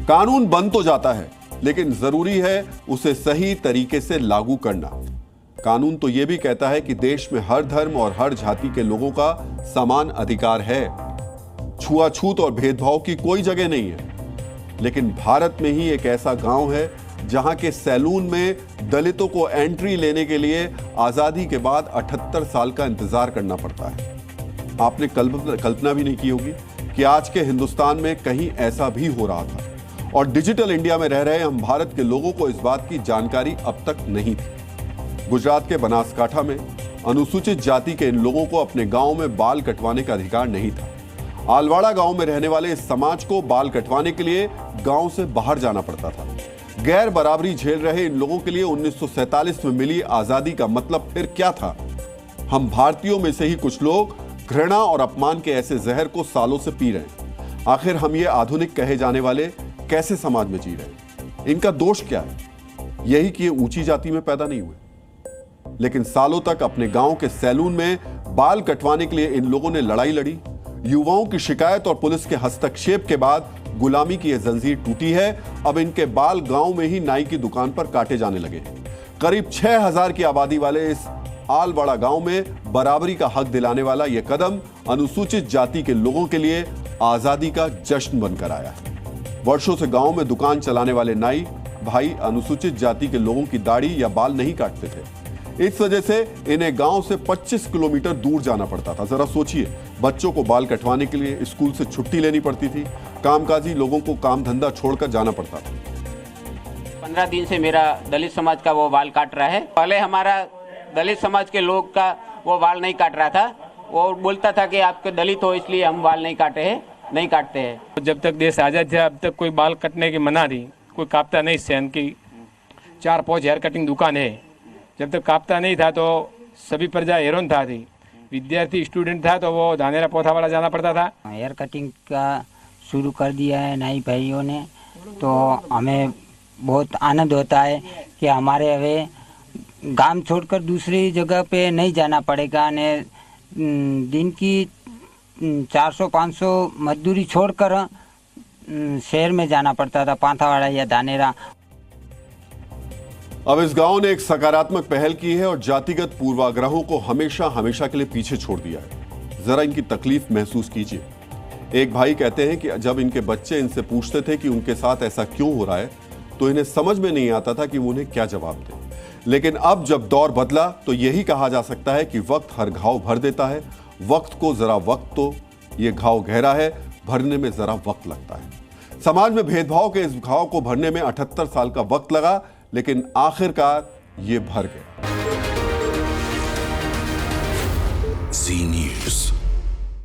कानून बन तो जाता है, लेकिन जरूरी है उसे सही तरीके से लागू करना। कानून तो यह भी कहता है कि देश में हर धर्म और हर जाति के लोगों का समान अधिकार है, छुआछूत और भेदभाव की कोई जगह नहीं है। लेकिन भारत में ही एक ऐसा गांव है जहां के सैलून में दलितों को एंट्री लेने के लिए आजादी के बाद 78 साल का इंतजार करना पड़ता है। आपने कल्पना भी नहीं की होगी कि आज के हिंदुस्तान में कहीं ऐसा भी हो रहा था, और डिजिटल इंडिया में रह रहे हम भारत के लोगों को इस बात की जानकारी अब तक नहीं थी। गुजरात के बनासकांठा में अनुसूचित जाति के इन लोगों को अपने गांव में बाल कटवाने का अधिकार नहीं था। आलवाड़ा गांव में रहने वाले इस समाज को बाल कटवाने के लिए गांव से बाहर जाना पड़ता था। गैर बराबरी झेल रहे इन लोगों के लिए 1947 में मिली आजादी का मतलब फिर क्या था? हम भारतीयों में से ही कुछ लोग घृणा और अपमान के ऐसे जहर को सालों से पी रहे हैं। आखिर हम ये आधुनिक कहे जाने वाले कैसे समाज में जी रहे हैं? इनका दोष क्या है? यही कि ये ऊंची जाति में पैदा नहीं हुए। लेकिन सालों तक अपने गांव के सैलून में बाल कटवाने के लिए इन लोगों ने लड़ाई लड़ी। युवाओं की शिकायत और पुलिस के हस्तक्षेप के बाद गुलामी की यह जंजीर टूटी है। अब इनके बाल गांव में ही नाई की दुकान पर काटे जाने लगे हैं। करीब 6000 की आबादी वाले इस आलवाड़ा गांव में बराबरी का हक दिलाने वाला यह कदम अनुसूचित जाति के लोगों के लिए आजादी का जश्न बनकर आया है। वर्षों से गांव में दुकान चलाने वाले नाई भाई अनुसूचित जाति के लोगों की दाढ़ी या बाल नहीं काटते थे। इस वजह से इन्हें गांव से 25 किलोमीटर दूर जाना पड़ता था। जरा सोचिए, बच्चों को बाल कटवाने के लिए स्कूल से छुट्टी लेनी पड़ती थी। कामकाजी लोगों को काम धंधा छोड़कर जाना पड़ता था। 15 दिन से मेरा दलित समाज का वो बाल काट रहा है। पहले हमारा दलित समाज के लोग का वो बाल नहीं काट रहा था। वो बोलता था कि आपके दलित हो इसलिए हम बाल नहीं काटते हैं। जब तक देश आजाद था अब तक कोई बाल कटने की मना नहीं, कोई काटता नहीं। सहन की 4-5 हेयर कटिंग दुकान है। जब तक काटता नहीं था तो सभी प्रजा हैरान था थी। विद्यार्थी स्टूडेंट था तो वो धानेरा पोथावाड़ा जाना पड़ता था। हेयर कटिंग का शुरू कर दिया है नाई भाइयों ने, तो हमें बहुत आनंद होता है कि हमारे हमें गांव छोड़कर दूसरी जगह पे नहीं जाना पड़ेगा। ने दिन की 400-500 मजदूरी छोड़कर शहर में जाना पड़ता था, पांथावाड़ा या धानेरा। अब इस गांव ने एक सकारात्मक पहल की है और जातिगत पूर्वाग्रहों को हमेशा हमेशा के लिए पीछे छोड़ दिया है। जरा इनकी तकलीफ महसूस कीजिए। एक भाई कहते हैं कि जब इनके बच्चे इनसे पूछते थे कि उनके साथ ऐसा क्यों हो रहा है, तो इन्हें समझ में नहीं आता था कि वो उन्हें क्या जवाब दें। लेकिन अब जब दौर बदला तो यही कहा जा सकता है कि वक्त हर घाव भर देता है। वक्त को जरा वक्त दो, ये घाव गहरा है, भरने में जरा वक्त लगता है। समाज में भेदभाव के इस घाव को भरने में 78 साल का वक्त लगा, लेकिन आखिरकार ये भर गया। जी न्यूज़।